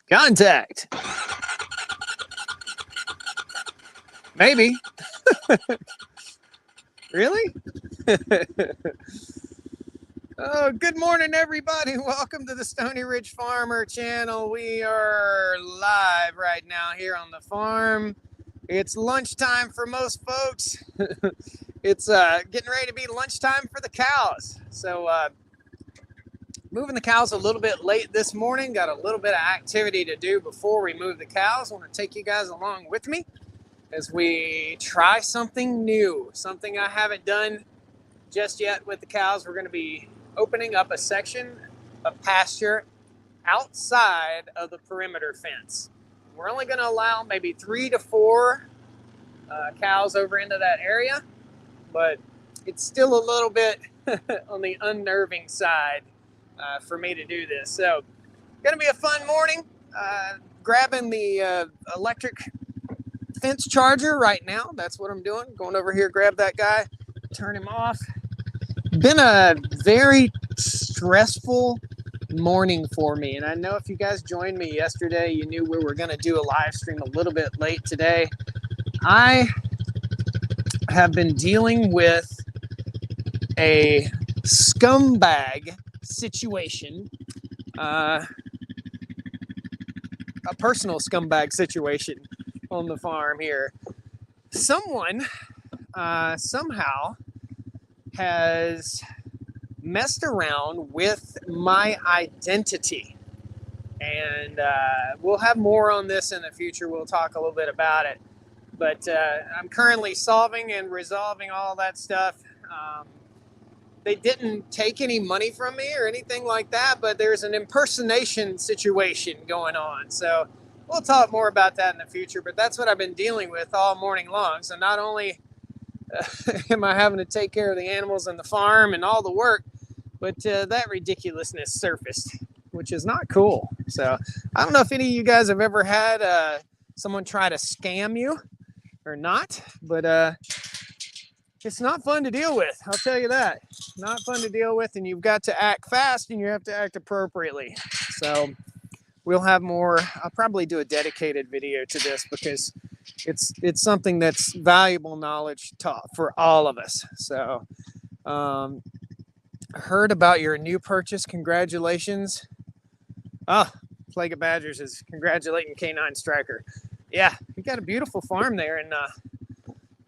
Contact. Maybe. Really? Oh, good morning, everybody. Welcome to the Stony Ridge Farmer channel. We are live right now here on the farm. It's lunchtime for most folks. It's getting ready to be lunchtime for the cows. So moving the cows a little bit late this morning. Got a little bit of activity to do before we move the cows. I want to take you guys along with me as we try something new, something I haven't done just yet with the cows. We're going to be opening up a section of pasture outside of the perimeter fence. We're only going to allow maybe 3 to 4 cows over into that area, but it's still a little bit on the unnerving side for me to do this. So, going to be a fun morning. Grabbing the electric fence charger right now. That's what I'm doing. Going over here, grab that guy, turn him off. Been a very stressful morning for me, and I know if you guys joined me yesterday, you knew we were going to do a live stream a little bit late today. I have been dealing with a scumbag situation, a personal scumbag situation on the farm here. Someone somehow has messed around with my identity, and we'll have more on this in the future. We'll talk a little bit about it, but I'm currently solving and resolving all that stuff. They didn't take any money from me or anything like that, but there's an impersonation situation going on. So we'll talk more about that in the future, but that's what I've been dealing with all morning long. So not only am I having to take care of the animals and the farm and all the work, but that ridiculousness surfaced, which is not cool. So I don't know if any of you guys have ever had someone try to scam you or not, but it's not fun to deal with. I'll tell you that. Not fun to deal with, and you've got to act fast and you have to act appropriately. So we'll have more. I'll probably do a dedicated video to this because it's something that's valuable knowledge for all of us. So heard about your new purchase. Congratulations. Oh, Plague of Badgers is congratulating K9 Striker. Yeah, you got a beautiful farm there in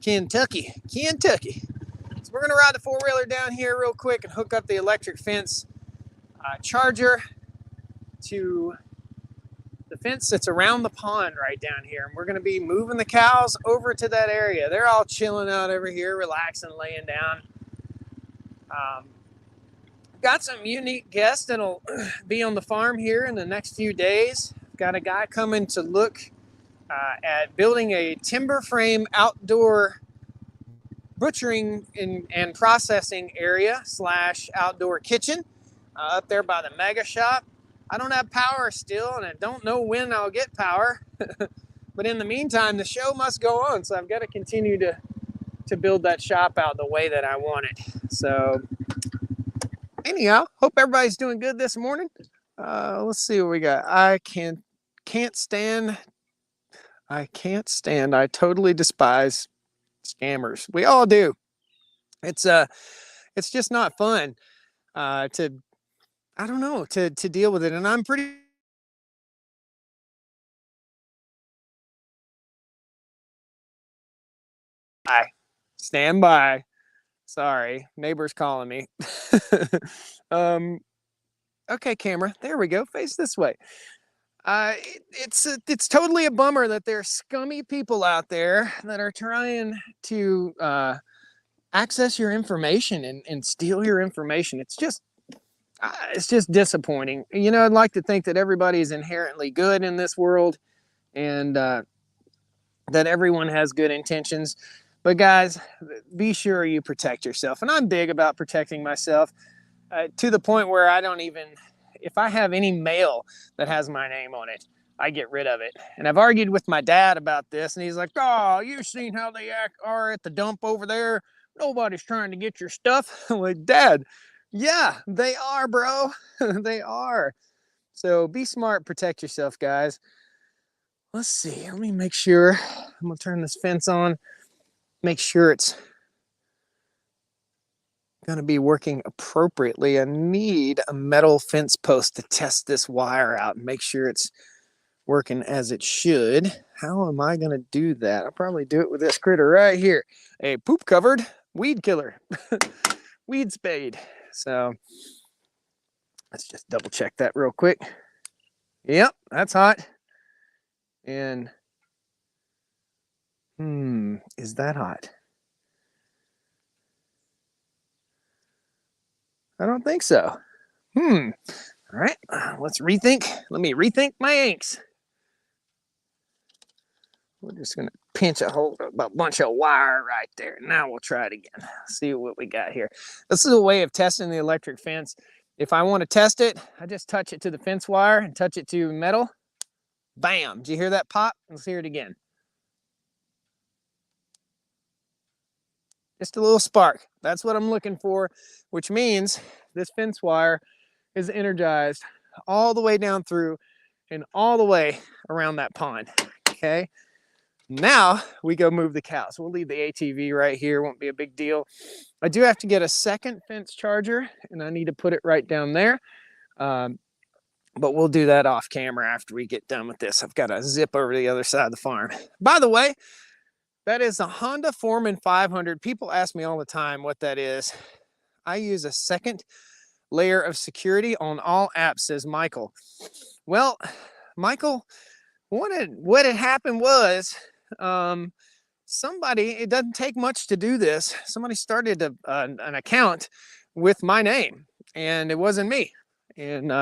Kentucky. So we're going to ride the four-wheeler down here real quick and hook up the electric fence charger to the fence that's around the pond right down here. And we're going to be moving the cows over to that area. They're all chilling out over here, relaxing, laying down. Got some unique guests that'll be on the farm here in the next few days. Got a guy coming to look at building a timber frame outdoor butchering and processing area / outdoor kitchen up there by the mega shop. I don't have power still, and I don't know when I'll get power. But in the meantime, the show must go on, so I've got to continue to build that shop out the way that I want it. So anyhow, hope everybody's doing good this morning. Let's see what we got. I can't stand. I totally despise scammers. We all do. It's just not fun to deal with it, and I'm pretty stand by. Sorry, neighbor's calling me. Okay, camera, there we go, face this way. It's totally a bummer that there's scummy people out there that are trying to access your information and steal your information. It's just disappointing. You know, I'd like to think that everybody is inherently good in this world, and that everyone has good intentions. But guys, be sure you protect yourself. And I'm big about protecting myself to the point where I don't even, if I have any mail that has my name on it, I get rid of it. And I've argued with my dad about this, and he's like, oh, you've seen how they are at the dump over there. Nobody's trying to get your stuff. I'm like, Dad, yeah, they are, bro. They are. So be smart, protect yourself, guys. Let's see, let me make sure. I'm gonna turn this fence on, make sure it's gonna be working appropriately. I need a metal fence post to test this wire out and make sure it's working as it should. How am I gonna do that? I'll probably do it with this critter right here. A poop covered weed killer. Weed spade. So let's just double check that real quick. Yep, that's hot. And is that hot? I don't think so. All right, let's rethink. Let me rethink my inks. We're just gonna pinch a bunch of wire right there. Now we'll try it again. See what we got here. This is a way of testing the electric fence. If I want to test it, I just touch it to the fence wire and touch it to metal. Bam! Did you hear that pop? Let's hear it again. Just a little spark. That's what I'm looking for, which means this fence wire is energized all the way down through and all the way around that pond. Okay. Now we go move the cows. We'll leave the ATV right here. Won't be a big deal. I do have to get a second fence charger, and I need to put it right down there. But we'll do that off camera after we get done with this. I've got to zip over to the other side of the farm. By the way, that is a Honda Foreman 500. People ask me all the time what that is. I use a second layer of security on all apps, says Michael. Well, Michael, what had happened was somebody, it doesn't take much to do this. Somebody started an account with my name, and it wasn't me. And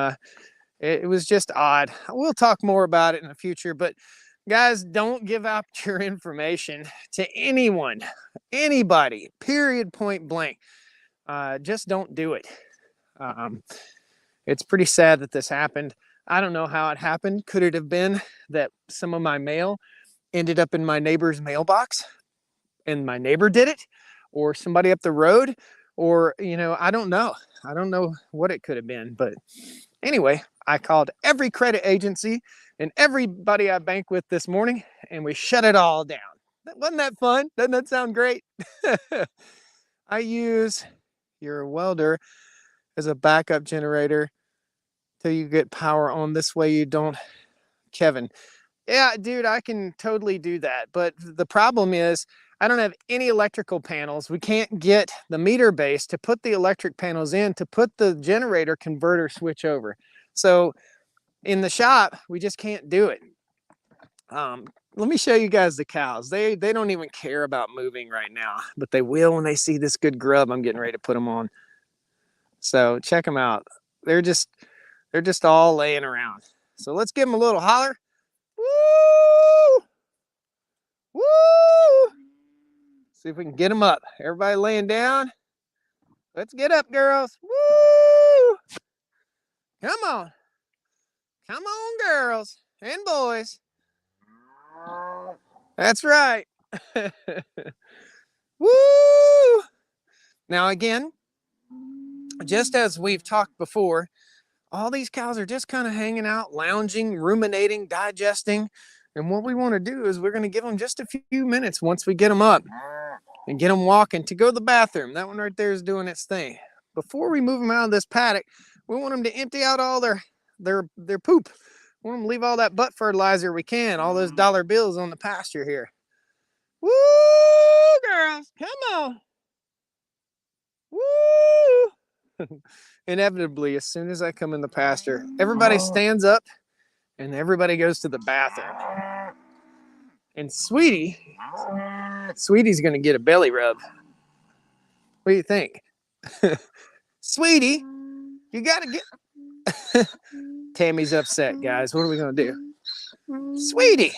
it was just odd. We'll talk more about it in the future, but guys, don't give out your information to anyone, anybody, period, point blank. Just don't do it. It's pretty sad that this happened. I don't know how it happened. Could it have been that some of my mail ended up in my neighbor's mailbox and my neighbor did it, or somebody up the road, or, I don't know. I don't know what it could have been, but anyway, I called every credit agency and everybody I bank with this morning, and we shut it all down. Wasn't that fun? Doesn't that sound great? I use your welder as a backup generator till you get power on. This way you don't, Kevin. Yeah, dude, I can totally do that. But the problem is I don't have any electrical panels. We can't get the meter base to put the electric panels in to put the generator converter switch over. So in the shop, we just can't do it. Let me show you guys the cows. They don't even care about moving right now, but they will when they see this good grub I'm getting ready to put them on. So check them out. They're just all laying around. So let's give them a little holler. Woo! Woo! See if we can get them up. Everybody laying down. Let's get up, girls. Woo! Come on. Come on, girls and boys. That's right. Woo! Now again, just as we've talked before, all these cows are just kind of hanging out, lounging, ruminating, digesting. And what we want to do is we're going to give them just a few minutes once we get them up and get them walking to go to the bathroom. That one right there is doing its thing. Before we move them out of this paddock, we want them to empty out all their poop. We want them to leave all that butt fertilizer we can, all those dollar bills on the pasture here. Woo, girls, come on. Woo! Inevitably, as soon as I come in the pasture, everybody stands up and everybody goes to the bathroom. And Sweetie's going to get a belly rub. What do you think? Sweetie, you got to get... Tammy's upset, guys. What are we going to do? Sweetie,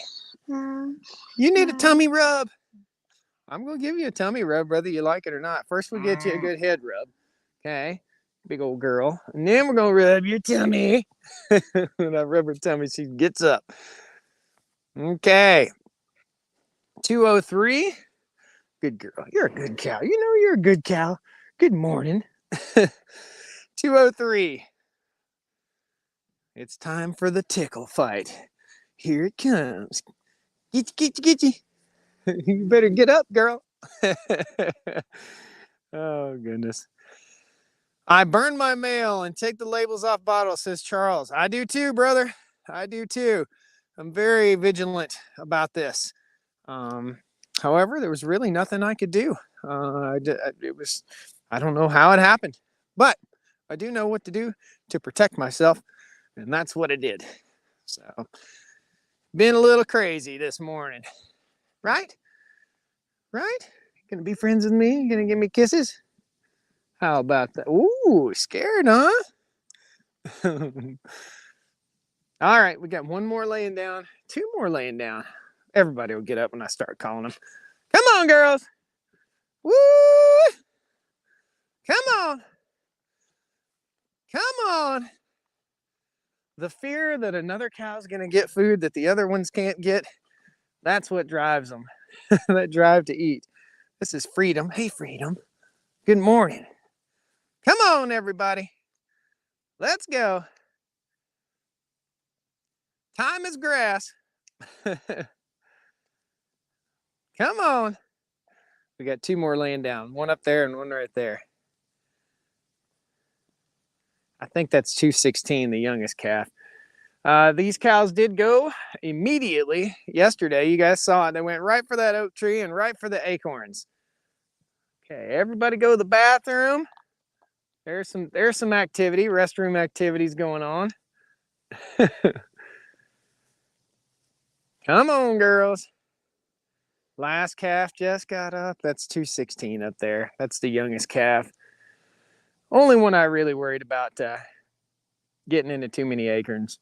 you need a tummy rub. I'm going to give you a tummy rub, whether you like it or not. First, we'll get you a good head rub. Okay? Big old girl. And then we're going to rub your tummy. When I rub her tummy, she gets up. Okay. 203. Good girl. You're a good cow. You know you're a good cow. Good morning. 203. It's time for the tickle fight. Here it comes. Get you. You better get up, girl. Oh, goodness. I burn my mail and take the labels off bottles, says Charles. I do too, brother. I do too. I'm very vigilant about this. Um, However, there was really nothing I could do. I don't know how it happened, but I do know what to do to protect myself, and that's what I did. So, been a little crazy this morning, right? Right? Gonna be friends with me? Gonna give me kisses? How about that? Ooh, scared, huh? All right, we got one more laying down, two more laying down. Everybody will get up when I start calling them. Come on, girls. Woo! Come on. Come on. The fear that another cow's going to get food that the other ones can't get, that's what drives them. That drive to eat. This is Freedom. Hey, Freedom. Good morning. Come on, everybody. Let's go. Time is grass. Come on. We got two more laying down. One up there and one right there. I think that's 216, the youngest calf. These cows did go immediately yesterday. You guys saw it. They went right for that oak tree and right for the acorns. Okay, everybody go to the bathroom. There's some activity, restroom activities going on. Come on, girls. Last calf just got up. That's 216 up there. That's the youngest calf. Only one I really worried about getting into too many acorns.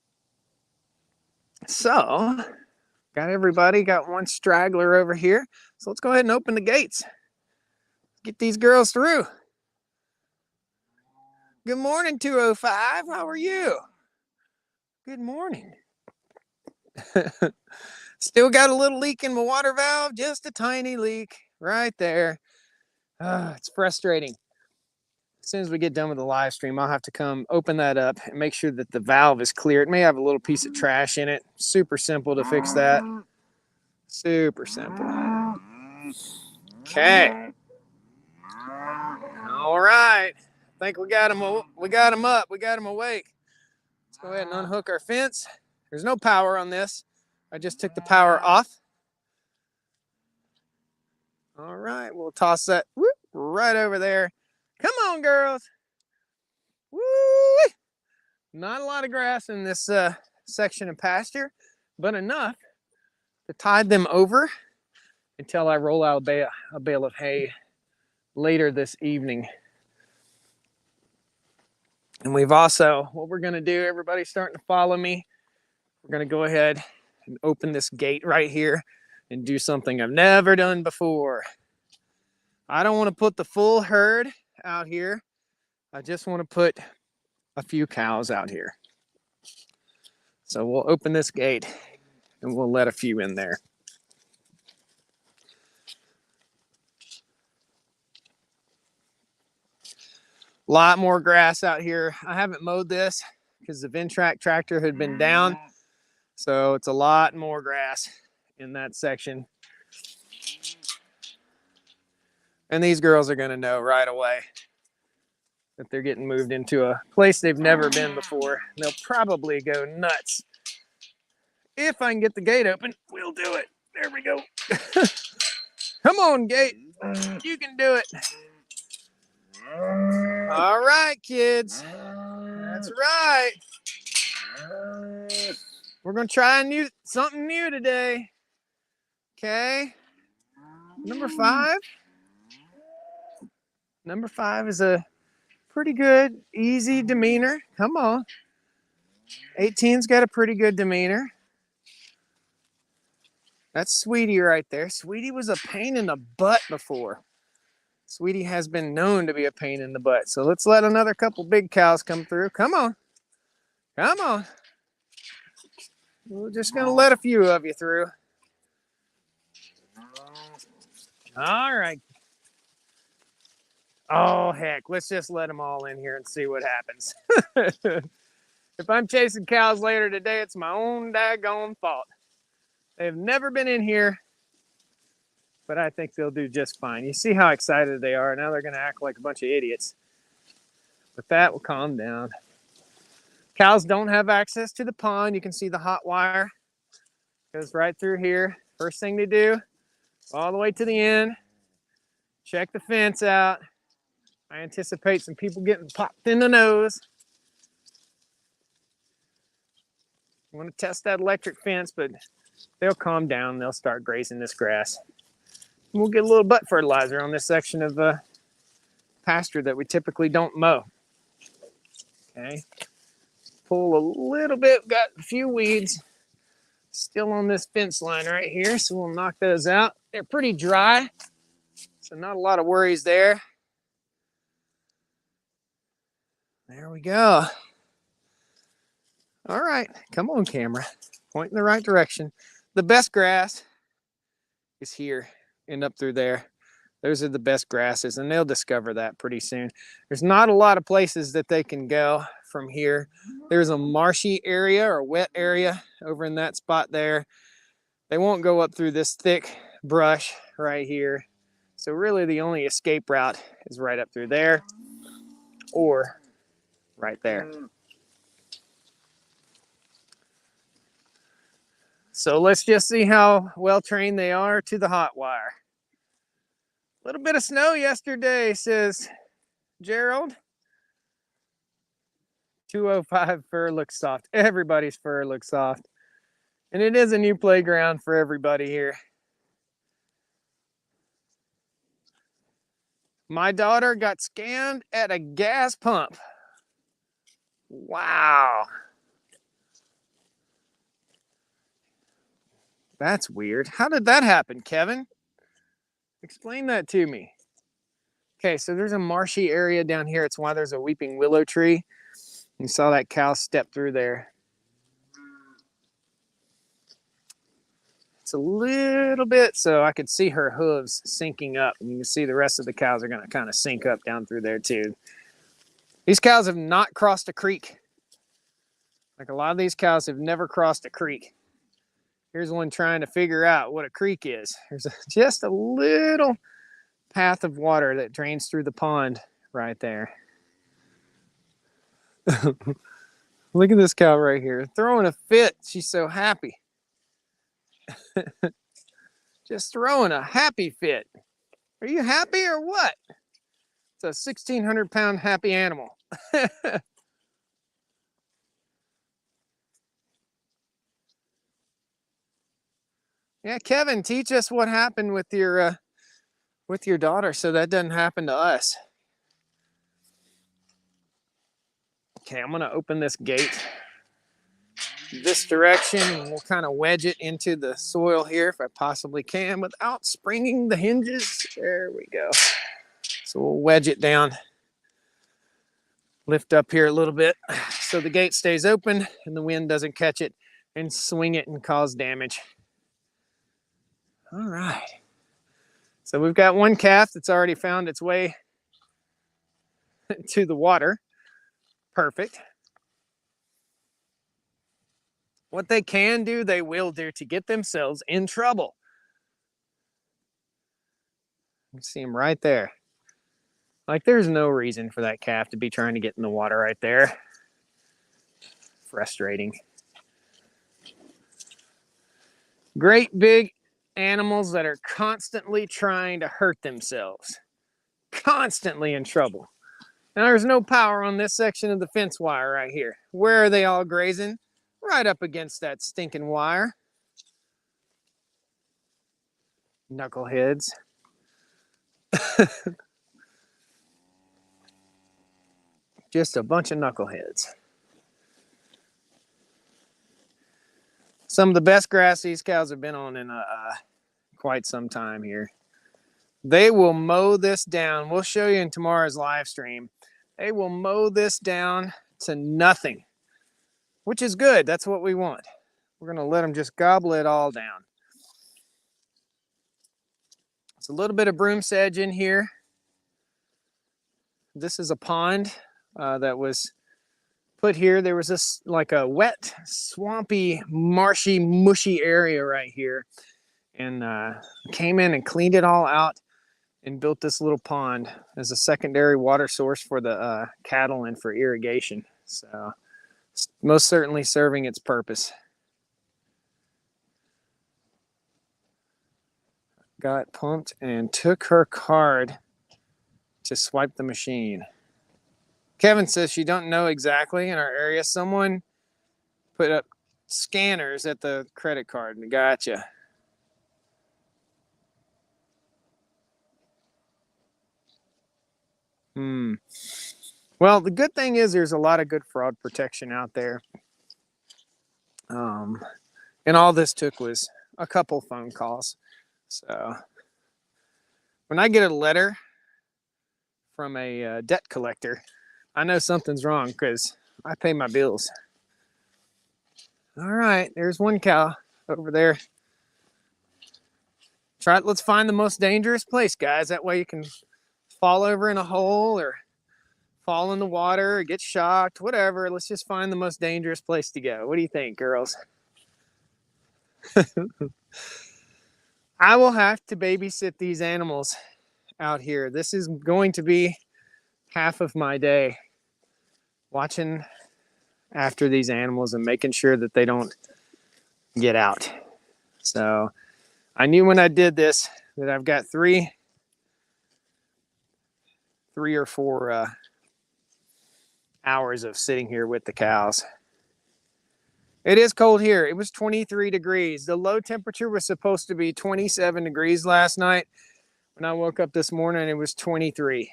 So, got everybody, got one straggler over here. So let's go ahead and open the gates. Get these girls through. Good morning, 205. How are you? Good morning. Still got a little leak in my water valve, just a tiny leak right there. It's frustrating. As soon as we get done with the live stream, I'll have to come open that up and make sure that the valve is clear. It may have a little piece of trash in it. Super simple to fix that. Super simple. Okay. All right. I think we got them up. We got them awake. Let's go ahead and unhook our fence. There's no power on this. I just took the power off. All right, we'll toss that right over there. Come on, girls. Woo! Not a lot of grass in this section of pasture, but enough to tide them over until I roll out a bale of hay later this evening. And we've also, what we're gonna do, everybody's starting to follow me. We're gonna go ahead and open this gate right here and do something I've never done before. I don't want to put the full herd out here. I just want to put a few cows out here. So we'll open this gate and we'll let a few in there. A lot more grass out here. I haven't mowed this because the Ventrac tractor had been down. So it's a lot more grass in that section. And these girls are going to know right away that they're getting moved into a place they've never been before. They'll probably go nuts. If I can get the gate open, we'll do it. There we go. Come on, gate. You can do it. All right, kids. That's right. We're going to try something new today. Okay. Number 5. Number 5 is a pretty good, easy demeanor. Come on. 18's got a pretty good demeanor. That's Sweetie right there. Sweetie was a pain in the butt before. Sweetie has been known to be a pain in the butt. So let's let another couple big cows come through. Come on. Come on. We're just going to let a few of you through. All right. Oh, heck. Let's just let them all in here and see what happens. If I'm chasing cows later today, it's my own daggone fault. They've never been in here, but I think they'll do just fine. You see how excited they are. Now they're going to act like a bunch of idiots. But that will calm down. Cows don't have access to the pond. You can see the hot wire goes right through here. First thing to do, all the way to the end, check the fence out. I anticipate some people getting popped in the nose. I want to test that electric fence, but they'll calm down. They'll start grazing this grass. And we'll get a little butt fertilizer on this section of pasture that we typically don't mow. Okay. Pull a little bit, got a few weeds still on this fence line right here, so we'll knock those out. They're pretty dry, so not a lot of worries there. There we go. All right, come on, camera. Point in the right direction. The best grass is here and up through there. Those are the best grasses, and they'll discover that pretty soon. There's not a lot of places that they can go from here. There's a marshy area or wet area over in that spot there. They won't go up through this thick brush right here. So really the only escape route is right up through there or right there. So let's just see how well trained they are to the hot wire. A little bit of snow yesterday, says Gerald. 205 fur looks soft. Everybody's fur looks soft. And it is a new playground for everybody here. My daughter got scammed at a gas pump. Wow. That's weird. How did that happen, Kevin? Explain that to me. Okay, so there's a marshy area down here. It's why there's a weeping willow tree. You saw that cow step through there. It's a little bit so I could see her hooves sinking up. And you can see the rest of the cows are going to kind of sink up down through there too. These cows have not crossed a creek. Like a lot of these cows have never crossed a creek. Here's one trying to figure out what a creek is. There's just a little path of water that drains through the pond right there. Look at this cow right here, throwing a fit. She's so happy. Just throwing a happy fit. Are you happy or what? It's a 1,600-pound happy animal. Yeah, Kevin, teach us what happened with your daughter so that doesn't happen to us. Okay, I'm gonna open this gate this direction and we'll kind of wedge it into the soil here if I possibly can without springing the hinges. There we go. So we'll wedge it down, lift up here a little bit so the gate stays open and the wind doesn't catch it and swing it and cause damage. All right. So we've got one calf that's already found its way to the water. Perfect. What they can do, they will do to get themselves in trouble. You see them right there. Like there's no reason for that calf to be trying to get in the water right there. Frustrating. Great big animals that are constantly trying to hurt themselves. Constantly in trouble. Now there's no power on this section of the fence wire right here. Where are they all grazing? Right up against that stinking wire. Knuckleheads. Just a bunch of knuckleheads. Some of the best grass these cows have been on in quite some time here. They will mow this down. We'll show you in tomorrow's live stream. They will mow this down to nothing, which is good. That's what we want. We're going to let them just gobble it all down. It's a little bit of broom sedge in here. This is a pond that was put here. There was this like a wet, swampy, marshy, mushy area right here. And came in and cleaned it all out and built this little pond as a secondary water source for the cattle and for irrigation. So it's most certainly serving its purpose. Got pumped and took her card to swipe the machine. Kevin says she don't know exactly in our area. Someone put up scanners at the credit card. Gotcha. Well, the good thing is there's a lot of good fraud protection out there. And all this took was a couple phone calls. So when I get a letter from a debt collector, I know something's wrong because I pay my bills. All right, there's one cow over there. Let's find the most dangerous place, guys. That way you can fall over in a hole or fall in the water or get shocked, whatever. Let's just find the most dangerous place to go. What do you think, girls? I will have to babysit these animals out here. This is going to be half of my day, watching after these animals and making sure that they don't get out. So I knew when I did this that I've got three or four hours of sitting here with the cows. It is cold here. It was 23 degrees. The low temperature was supposed to be 27 degrees last night. When I woke up this morning, it was 23.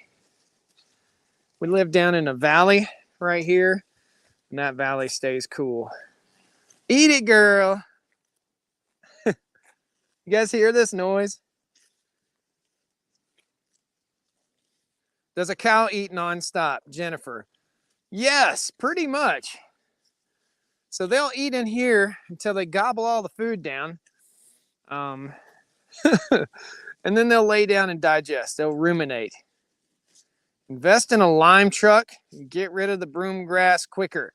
We live down in a valley right here, and that valley stays cool. Eat it, girl. You guys hear this noise? Does a cow eat nonstop, Jennifer? Yes, pretty much. So they'll eat in here until they gobble all the food down. And then they'll lay down and digest. They'll ruminate. Invest in a lime truck and get rid of the broom grass quicker.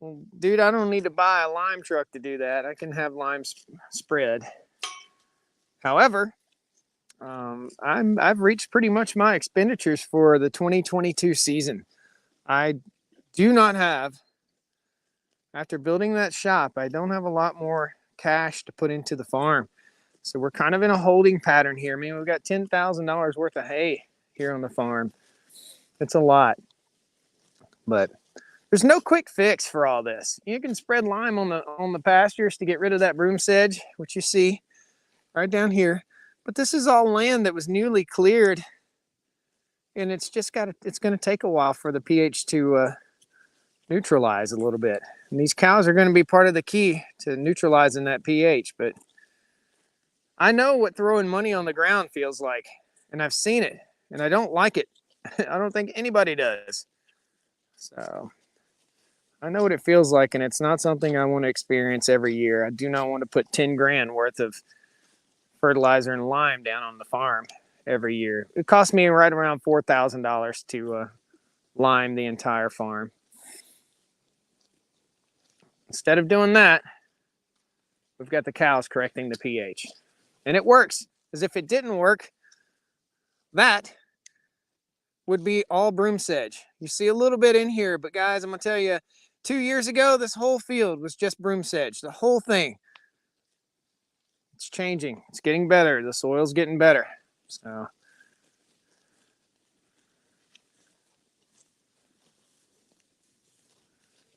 Well, dude, I don't need to buy a lime truck to do that. I can have lime spread. However, I've reached pretty much my expenditures for the 2022 season. I do not have, after building that shop, I don't have a lot more cash to put into the farm. So we're kind of in a holding pattern here. I mean, we've got $10,000 worth of hay here on the farm. It's a lot. But there's no quick fix for all this. You can spread lime on the pastures to get rid of that broom sedge, which you see right down here. But this is all land that was newly cleared, and it's going to take a while for the pH to neutralize a little bit. And these cows are going to be part of the key to neutralizing that pH. But I know what throwing money on the ground feels like, and I've seen it, and I don't like it. I don't think anybody does. So I know what it feels like, and it's not something I want to experience every year. I do not want to put 10 grand worth of fertilizer and lime down on the farm every year. It cost me right around $4,000 to lime the entire farm. Instead of doing that, we've got the cows correcting the pH. And it works. As if it didn't work, that would be all broom sedge. You see a little bit in here, but guys, I'm going to tell you, 2 years ago, this whole field was just broom sedge. The whole thing. It's changing. It's getting better. The soil's getting better. So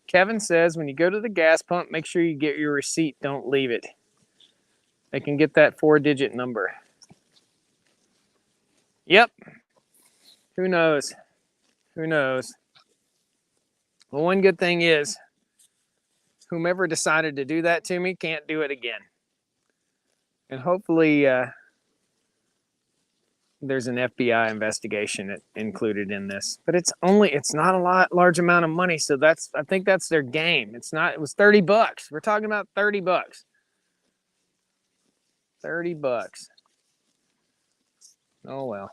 Kevin says when you go to the gas pump, make sure you get your receipt. Don't leave it. They can get that 4-digit number. Yep. Who knows? Who knows? Well, one good thing is, whomever decided to do that to me can't do it again. And hopefully there's an FBI investigation included in this. But it's not a large amount of money, so I think that's their game. It was $30. We're talking about $30. $30. Oh well.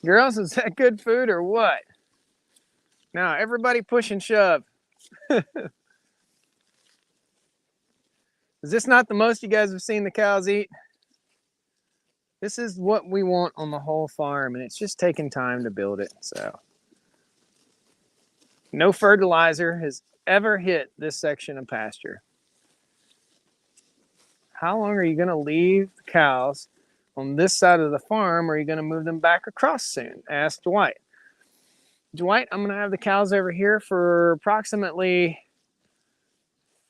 Girls, is that good food or what? Now, everybody push and shove. Is this not the most you guys have seen the cows eat? This is what we want on the whole farm, and it's just taking time to build it. So, no fertilizer has ever hit this section of pasture. How long are you going to leave the cows on this side of the farm, or are you going to move them back across soon? Ask Dwight. Dwight, I'm going to have the cows over here for approximately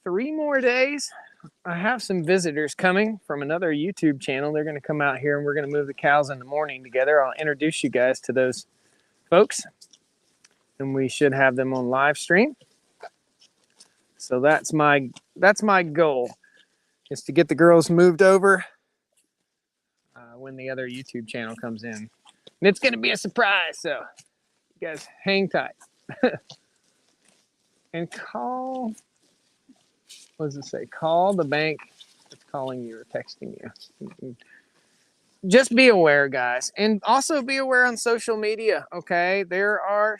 3 more days. I have some visitors coming from another YouTube channel. They're going to come out here and we're going to move the cows in the morning together. I'll introduce you guys to those folks, and we should have them on live stream. So that's my goal, is to get the girls moved over when the other YouTube channel comes in. And it's going to be a surprise, so you guys hang tight. And call, what does it say? Call the bank that's calling you or texting you. Just be aware, guys. And also be aware on social media, okay? There are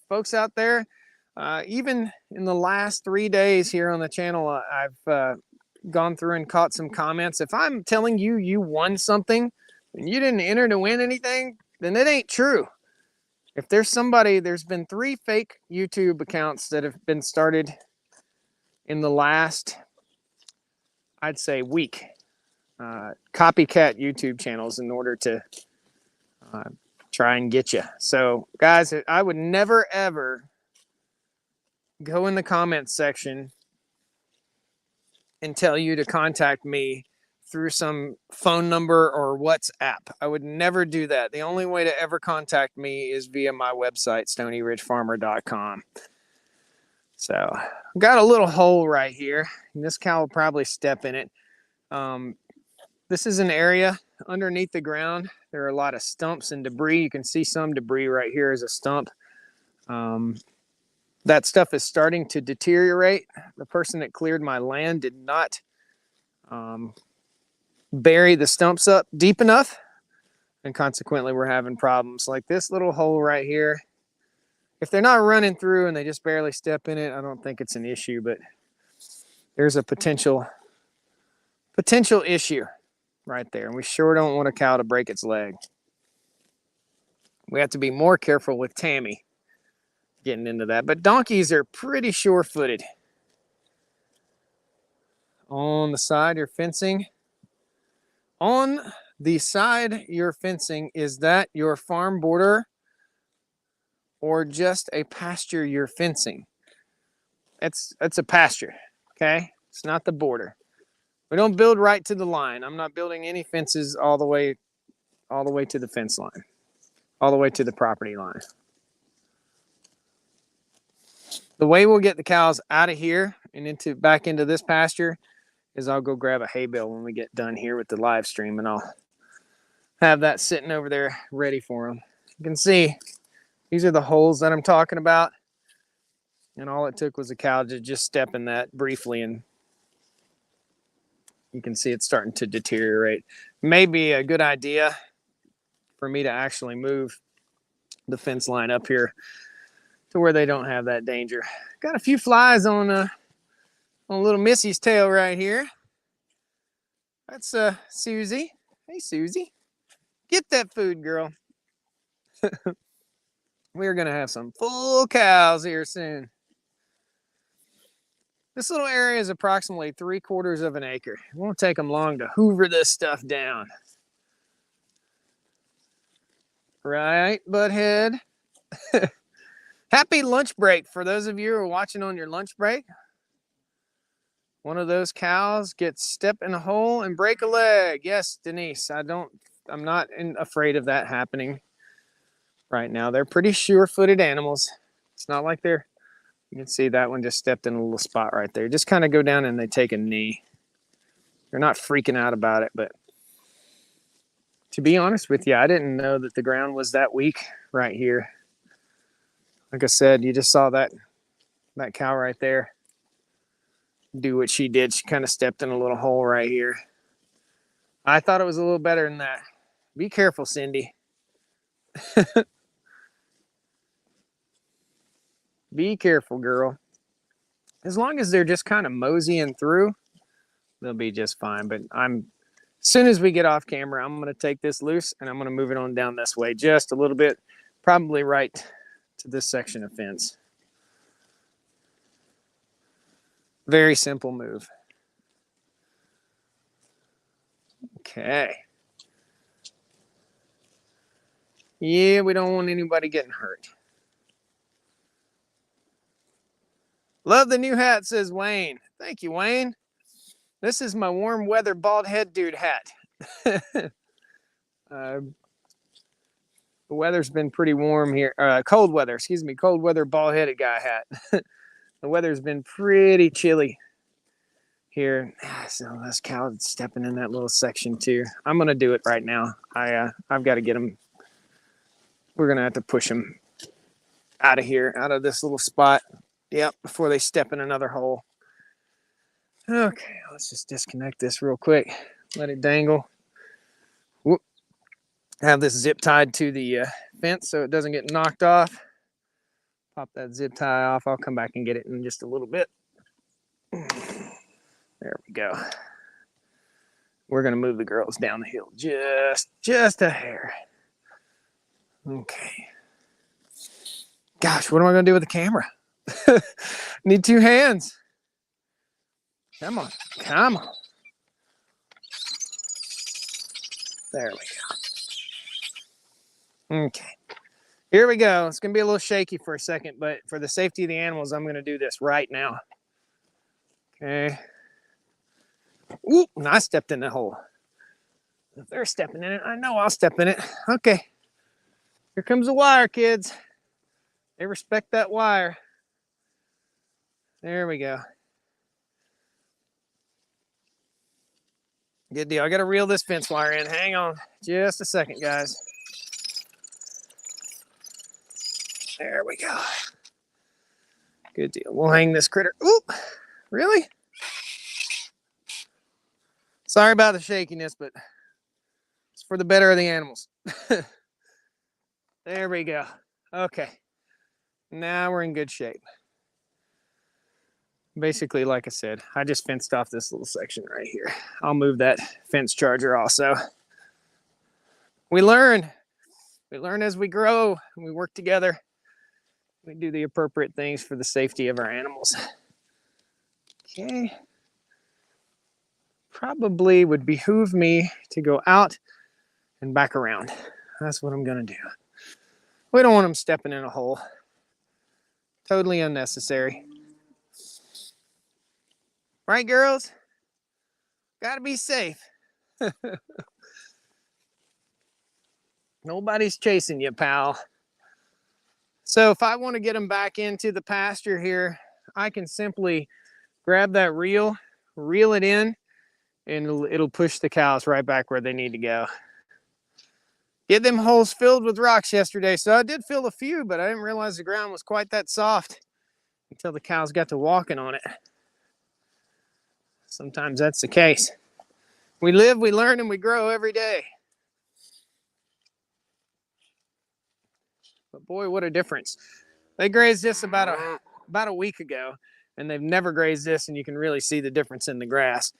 folks out there, even in the last 3 days here on the channel, I've gone through and caught some comments. If I'm telling you you won something and you didn't enter to win anything, then it ain't true. If there's somebody, there's been 3 fake YouTube accounts that have been started in the last, I'd say, week. Copycat YouTube channels in order to try and get you. So, guys, I would never, ever go in the comments section and tell you to contact me through some phone number or WhatsApp. I would never do that. The only way to ever contact me is via my website, stonyridgefarmer.com. So, I've got a little hole right here, and this cow will probably step in it. This is an area underneath the ground. There are a lot of stumps and debris. You can see some debris right here as a stump. That stuff is starting to deteriorate. The person that cleared my land did not bury the stumps up deep enough, and consequently we're having problems like this little hole right here. If they're not running through and they just barely step in it, I don't think it's an issue, but there's a potential issue right there, and we sure don't want a cow to break its leg. We have to be more careful with Tammy getting into that, but donkeys are pretty sure-footed. On the side you're fencing, on the side you're fencing, is that your farm border or just a pasture you're fencing? It's a pasture, okay? It's not the border. We don't build right to the line. I'm not building any fences all the way to the fence line, all the way to the property line. The way we'll get the cows out of here and back into this pasture is I'll go grab a hay bale when we get done here with the live stream, and I'll have that sitting over there ready for them. You can see these are the holes that I'm talking about, and all it took was a cow to just step in that briefly, and you can see it's starting to deteriorate. Maybe a good idea for me to actually move the fence line up here to where they don't have that danger. Got a few flies on little Missy's tail right here. That's Susie. Hey, Susie. Get that food, girl. We're going to have some full cows here soon. This little area is approximately 3/4 of an acre. It won't take them long to hoover this stuff down. Right, butthead? Happy lunch break for those of you who are watching on your lunch break. One of those cows gets step in a hole and break a leg. Yes, Denise, I'm not afraid of that happening right now. They're pretty sure-footed animals. It's not like you can see that one just stepped in a little spot right there. Just kind of go down and they take a knee. They're not freaking out about it, but to be honest with you, I didn't know that the ground was that weak right here. Like I said, you just saw that cow right there do what she did. She kind of stepped in a little hole right here. I thought it was a little better than that. Be careful, Cindy. Be careful, girl. As long as they're just kind of moseying through, they'll be just fine. But as soon as we get off camera, I'm going to take this loose and I'm going to move it on down this way just a little bit, probably right to this section of fence. Very simple move. Okay. Yeah, we don't want anybody getting hurt. Love the new hat, says Wayne. Thank you, Wayne. This is my warm weather bald head dude hat. The weather's been pretty warm here. Cold weather, excuse me. Cold weather bald headed guy hat. The weather's been pretty chilly here. So this cow stepping in that little section too. I'm going to do it right now. I've got to get them. We're going to have to push them out of here, out of this little spot. Yep, before they step in another hole. Okay, let's just disconnect this real quick. Let it dangle. Whoop. Have this zip tied to the fence so it doesn't get knocked off. Pop that zip tie off. I'll come back and get it in just a little bit. There we go. We're going to move the girls down the hill just a hair. Okay. Gosh, what am I going to do with the camera? Need two hands. Come on. Come on. There we go. Okay. Here we go. It's going to be a little shaky for a second, but for the safety of the animals, I'm going to do this right now. Okay. Ooh, I stepped in the hole. If they're stepping in it, I know I'll step in it. Okay. Here comes the wire, kids. They respect that wire. There we go. Good deal. I got to reel this fence wire in. Hang on just a second, guys. There we go. Good deal. We'll hang this critter. Oop! Really? Sorry about the shakiness, but it's for the better of the animals. There we go. Okay. Now we're in good shape. Basically, like I said, I just fenced off this little section right here. I'll move that fence charger also. We learn. We learn as we grow. We work together. We do the appropriate things for the safety of our animals. Okay. Probably would behoove me to go out and back around. That's what I'm going to do. We don't want them stepping in a hole. Totally unnecessary. Right, girls? Gotta be safe. Nobody's chasing you, pal. So if I want to get them back into the pasture here, I can simply grab that reel it in, and it'll push the cows right back where they need to go. Get them holes filled with rocks yesterday. So I did fill a few, but I didn't realize the ground was quite that soft until the cows got to walking on it. Sometimes that's the case. We live, we learn, and we grow every day. But boy, what a difference. They grazed this about a week ago, and they've never grazed this, and you can really see the difference in the grass.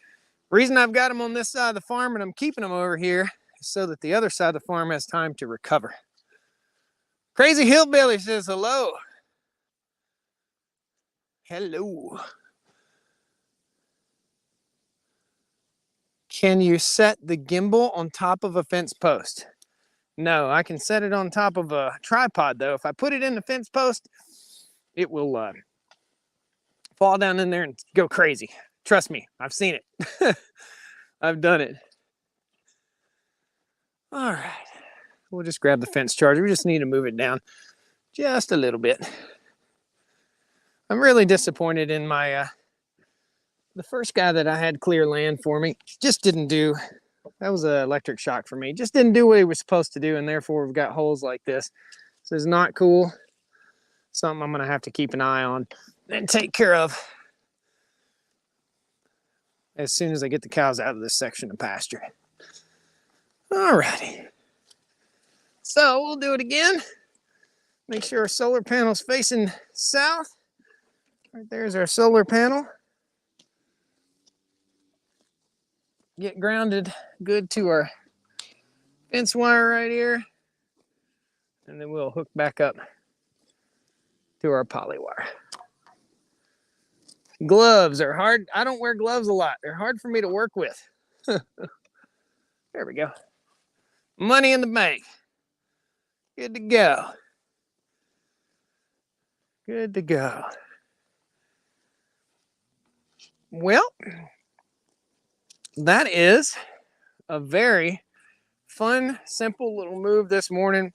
The reason I've got them on this side of the farm and I'm keeping them over here is so that the other side of the farm has time to recover. Crazy Hillbilly says hello. Hello. Can you set the gimbal on top of a fence post? No, I can set it on top of a tripod though. If I put it in the fence post, it will fall down in there and go crazy. Trust me, I've seen it. I've done it. All right, we'll just grab the fence charger. We just need to move it down just a little bit. I'm really disappointed in my the first guy that I had clear land for me. Just didn't do. That was an electric shock for me. Just didn't do what he was supposed to do, and therefore we've got holes like this. This is not cool. Something I'm going to have to keep an eye on and take care of as soon as I get the cows out of this section of pasture. All righty. So we'll do it again. Make sure our solar panel's facing south. Right there's our solar panel. Get grounded good to our fence wire right here. And then we'll hook back up to our poly wire. Gloves are hard. I don't wear gloves a lot. They're hard for me to work with. There we go. Money in the bank. Good to go. Good to go. Well, that is a very fun, simple little move this morning.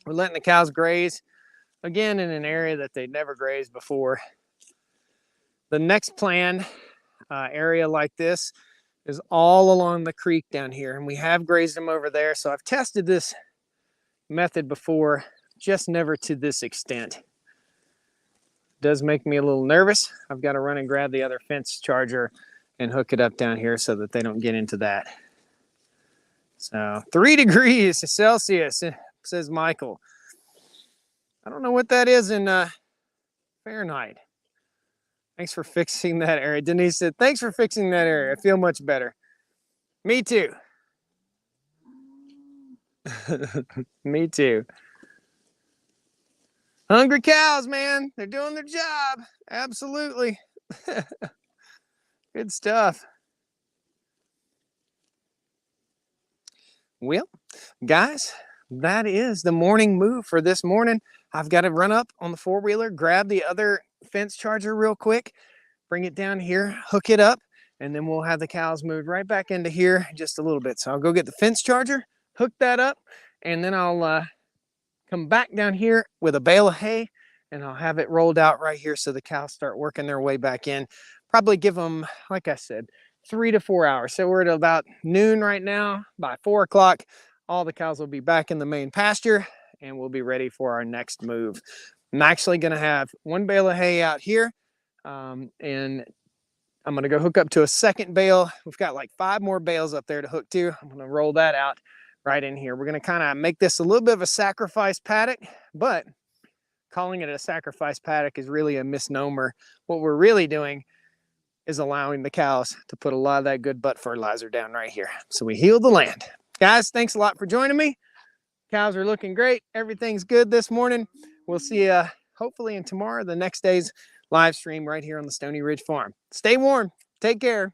We're letting the cows graze, again, in an area that they'd never grazed before. The next planned area like this is all along the creek down here, and we have grazed them over there. So I've tested this method before, just never to this extent. Does make me a little nervous. I've got to run and grab the other fence charger and hook it up down here so that they don't get into that. So 3 degrees Celsius, says Michael. I don't know what that is in Fahrenheit. Thanks for fixing that area. Denise said, thanks for fixing that area. I feel much better. Me too. Me too. Hungry cows, man. They're doing their job. Absolutely. Good stuff. Well, guys, that is the morning move for this morning. I've got to run up on the four-wheeler, grab the other fence charger real quick, bring it down here, hook it up, and then we'll have the cows moved right back into here in just a little bit. So I'll go get the fence charger, hook that up, and then I'll come back down here with a bale of hay, and I'll have it rolled out right here so the cows start working their way back in. Probably give them, like I said, 3 to 4 hours. So we're at about noon right now. By 4 o'clock, all the cows will be back in the main pasture, and we'll be ready for our next move. I'm actually going to have 1 bale of hay out here, and I'm going to go hook up to a second bale. We've got like 5 more bales up there to hook to. I'm going to roll that out right in here. We're going to kind of make this a little bit of a sacrifice paddock, but calling it a sacrifice paddock is really a misnomer. What we're really doing is allowing the cows to put a lot of that good butt fertilizer down right here. So we heal the land. Guys, thanks a lot for joining me. Cows are looking great. Everything's good this morning. We'll see you hopefully in tomorrow, the next day's live stream right here on the Stony Ridge Farm. Stay warm. Take care.